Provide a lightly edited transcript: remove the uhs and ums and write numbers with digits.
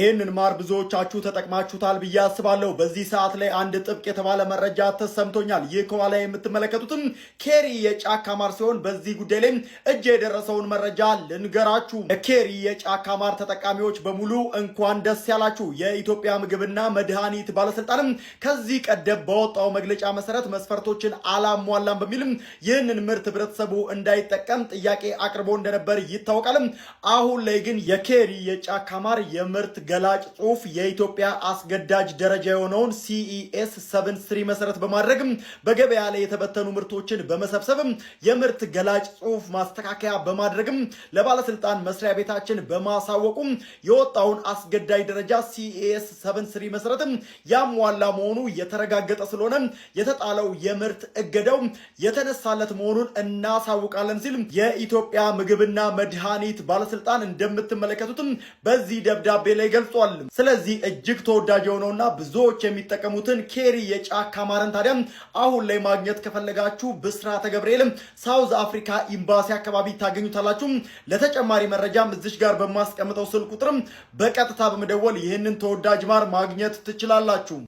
ይህንን ማር ብዙዎቻችሁ ተጠቅማችሁታል ብዬ አስባለሁ። በዚህ ሰዓት ላይ አንድ ጥብቅ የተባለ መረጃ ተሰምቶኛል። ይህ ከኋላ የምትመለከቱትም ኬሪ የጫካ ማር ሲሆን በዚህ ጉዳይ ላይ እጅ የደረሰውን መረጃ ልንገራችሁ። የኬሪ የጫካ ማር ተጠቃሚዎች በሙሉ እንኳን ደስ ያላችሁ። የኢትዮጵያ ምግብና መድኃኒት ባለስልጣንም ከዚህ ቀደም በወጣው መግለጫ መሰረት መስፈርቶችን አላሟላም በሚልም ይህንን ምርት ህብረተሰቡ እንዳይጠቀም ጥያቄ አቅርቦ እንደነበር ይታወቃል። አሁን ላይ ግን የኬሪ የጫካ ማር የምርት ገላጭ ጽሁፍ የኢትዮጵያ አስገዳጅ ደረጃ የሆነውን CES 73 መሰረት በማድረግ በገበያ ላይ የተበተኑ ምርቶችን በመሰብሰብ የምርት ገላጭ ጽሁፍ ማስተካከያ በማድረግ ለባለስልጣን መስሪያ ቤታችን በማሳወቁ የወጣውን አስገዳጅ ደረጃ CES 73 መሰረት ያሟላ መሆኑ የተረጋገጠ ስለሆነ የተጣለው የምርት እገዳው የተነሳለት መሆኑን እናሳውቃለን ሲል የኢትዮጵያ ምግብና መድኃኒት ባለስልጣን እንደምትመለከቱትም በዚህ ደብዳቤ ላይ ገልጿል። ስለዚህ እጅግ ተወዳጅ የሆነውና ብዙዎች የሚጠቀሙትን ኬሪ የጫካ ማርን ታዲያ አሁን ላይ ማግኘት ከፈለጋችሁ ብስራተ ገብርኤል ሳውዝ አፍሪካ ኤምባሲ አካባቢ ታገኙታላችሁ። ለተጨማሪ መረጃም እዚሽ ጋር በማስቀምጠው ስልክ ቁጥር በቀጥታ በመደወል ይህንን ተወዳጅ ማር ማግኘት ትችላላችሁ።